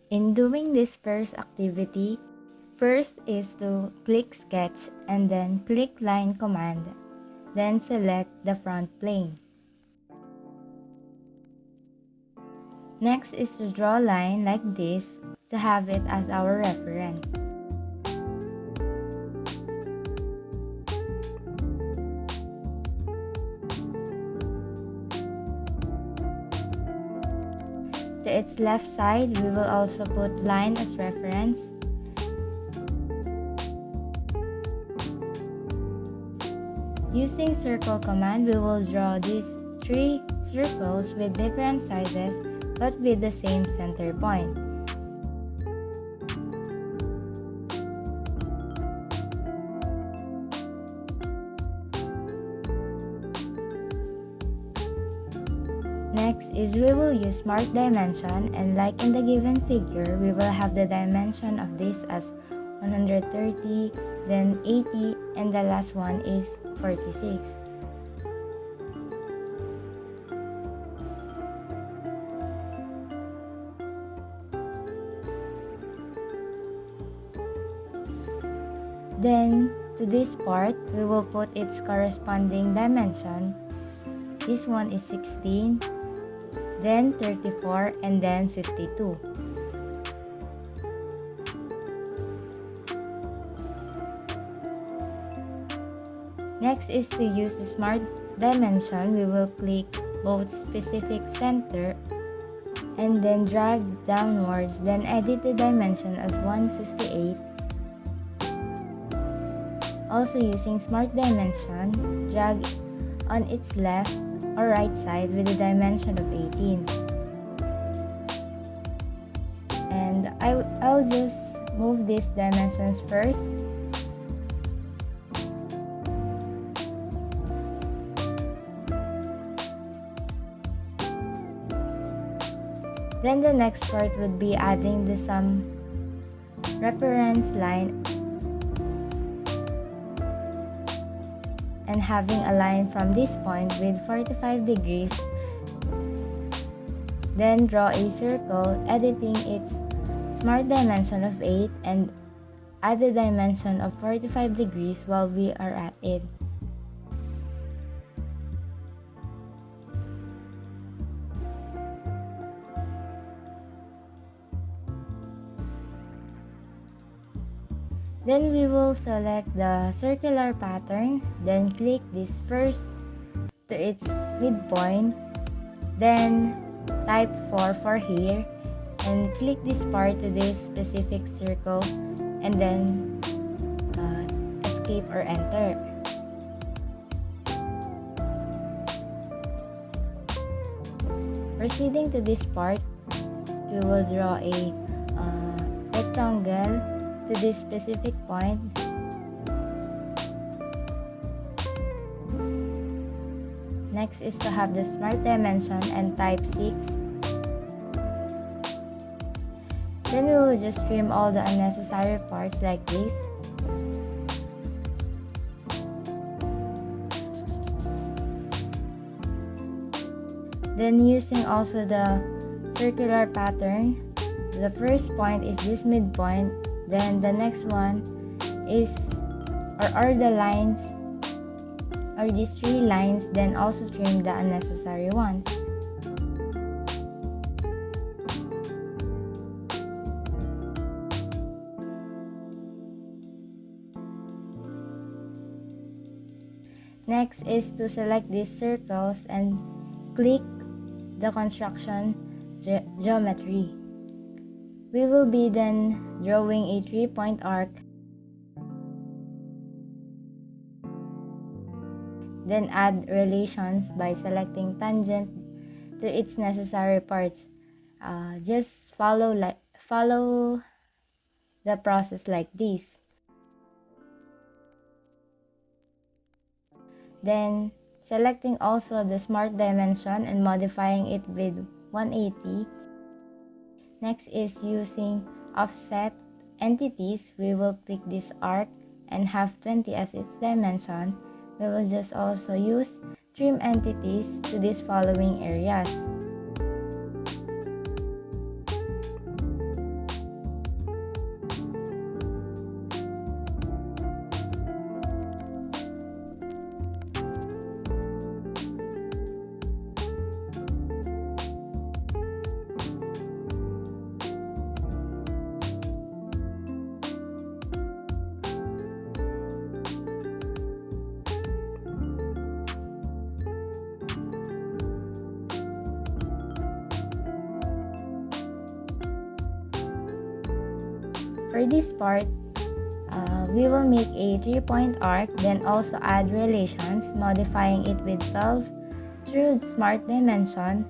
In doing this first activity, first is to click Sketch and then click Line command, then select the front plane. Next is to draw a line like this to have it as our reference. To its left side, we will also put line as reference. Using circle command, we will draw these 3 circles with different sizes but with the same center point. Next is we will use Smart Dimension, and like in the given figure, we will have the dimension of this as 130, then 80, and the last one is 46. Then, to this part, we will put its corresponding dimension. This one is 16, then 34, and then 52. Next is to use the Smart Dimension. We will click both specific center and then drag downwards, then edit the dimension as 158. Also using Smart Dimension, drag on its left or right side with a dimension of 18. And I'll just move these dimensions first. Then the next part would be adding the some reference line and having a line from this point with 45 degrees. Then draw a circle, editing its Smart Dimension of 8 and add the dimension of 45 degrees while we are at it. Then we will select the circular pattern, then click this first to its midpoint, then type 4 for here, and click this part to this specific circle, and then escape or enter. Proceeding to this part, we will draw a rectangle to this specific point. Next is to have the Smart Dimension and type 6. Then we will just trim all the unnecessary parts like this. Then using also the circular pattern, the first point is this midpoint. Then the next one is or the lines or these 3 lines, then also trim the unnecessary ones. Next is to select these circles and click the construction geometry. We will be then drawing a 3-point arc. Then add relations by selecting tangent to its necessary parts. Just follow the process like this. Then selecting also the Smart Dimension and modifying it with 180. Next is using offset entities. We will click this arc and have 20 as its dimension. We will just also use trim entities to these following areas. for this part, we will make a 3-point arc, then also add relations, modifying it with 12 through smart dimension.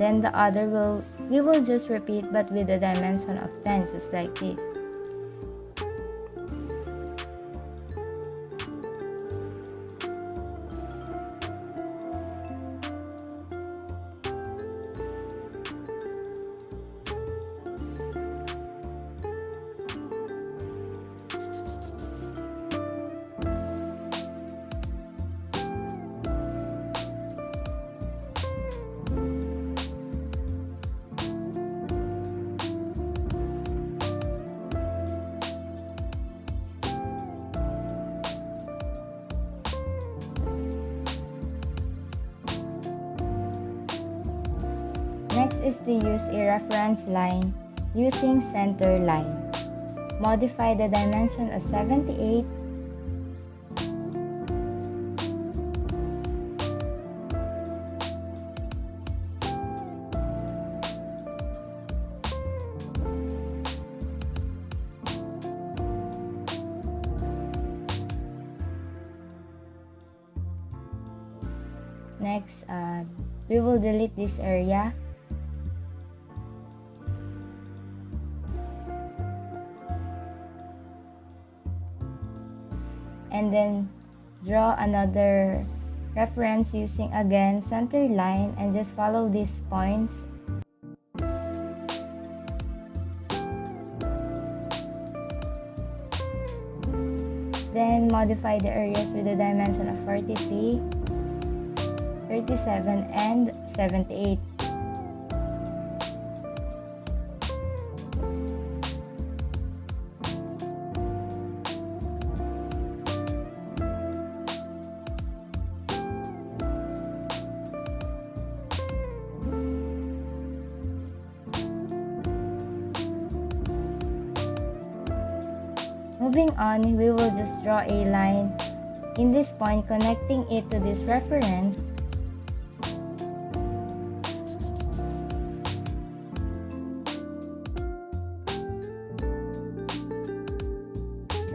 Then the other we will just repeat but with a dimension of 10, just like this. Next is to use a reference line using center line. Modify the dimension as 78. Next, we will delete this area. And then draw another reference using again center line and just follow these points. Then modify the areas with a dimension of 43, 37, and 78. Moving on, we will just draw a line in this point connecting it to this reference.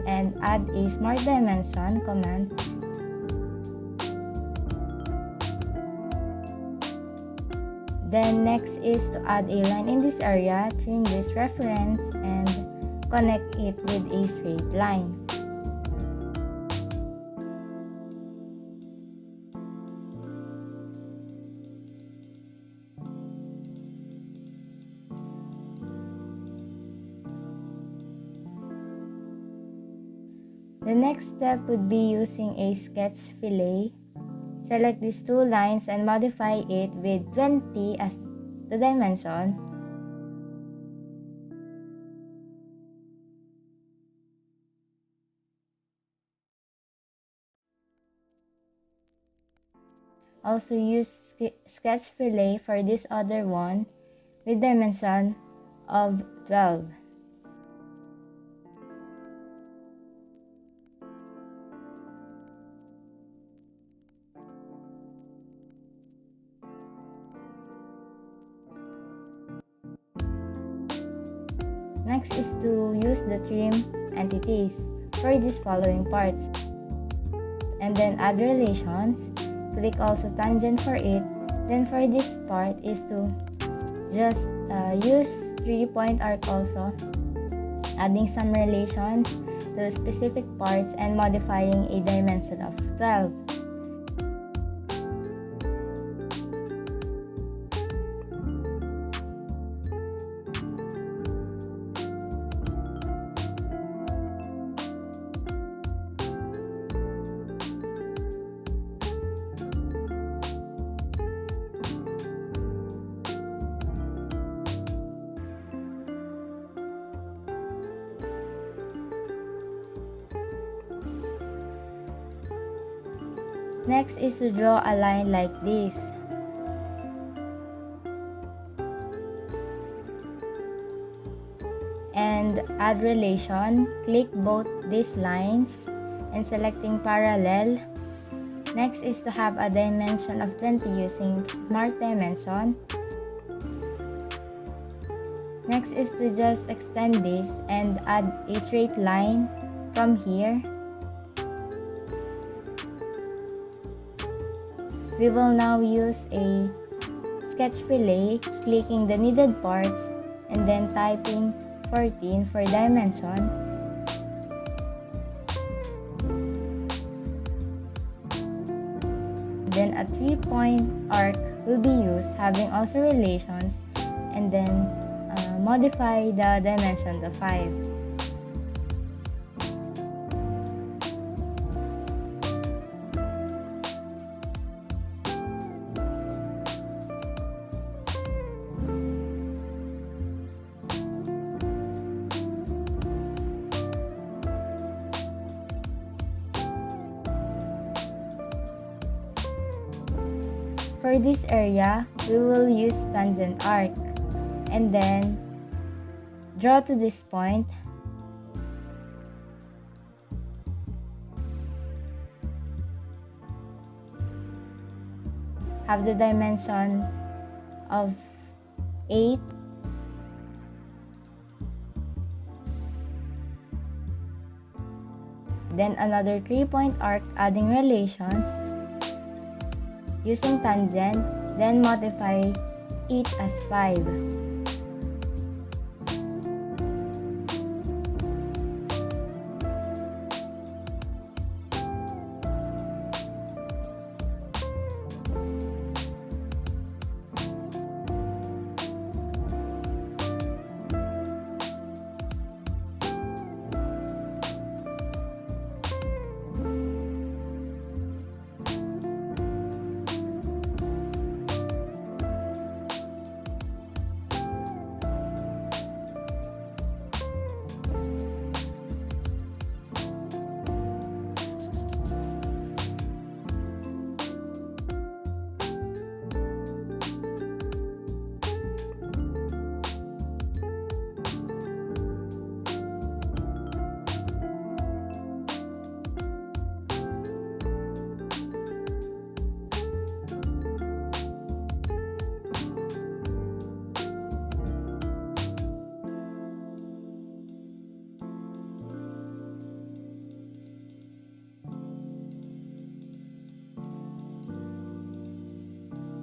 And add a smart dimension command. Then next is to add a line in this area, trim this reference, and connect it with a straight line. The next step would be using a sketch fillet. Select these two lines and modify it with 20 as the dimension. Also use sketch fillet for this other one with dimension of 12. Next is to use the trim entities for these following parts. And then add relations. Click also tangent for it. Then for this part is to just use 3-point arc also, adding some relations to specific parts and modifying a dimension of 12. Next is to draw a line like this. add relation, click both these lines and selecting parallel. Next is to have a dimension of 20 using Smart Dimension. Next is to just extend this and add a straight line from here. We will now use a sketch fillet, clicking the needed parts and then typing 14 for dimension. Then a 3-point arc will be used, having also relations, and then modify the dimension to 5. For this area, we will use tangent arc and then draw to this point. Have the dimension of 8. Then another 3-point arc adding relations. Using tangent, then modify it as 5.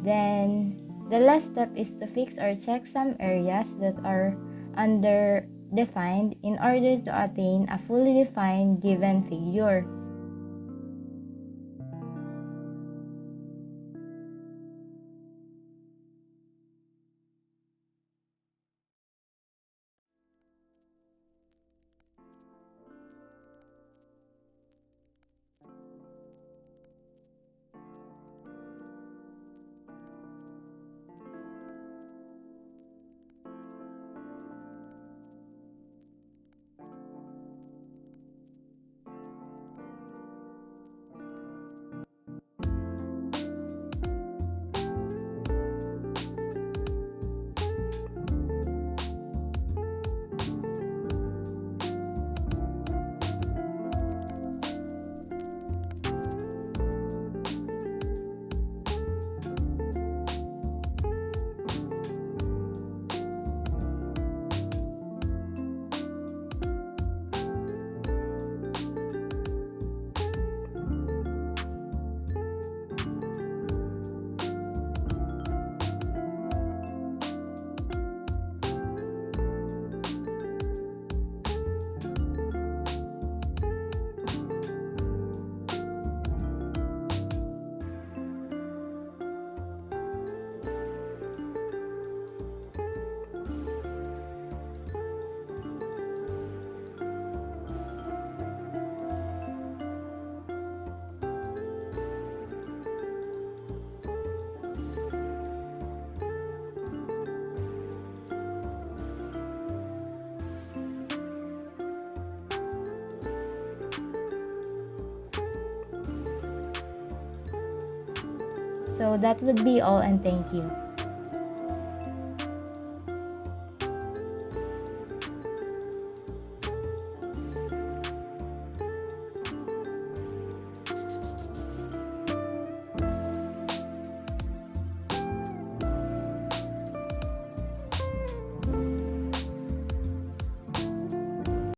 Then, the last step is to fix or check some areas that are underdefined in order to attain a fully defined given figure. So that would be all, and thank you.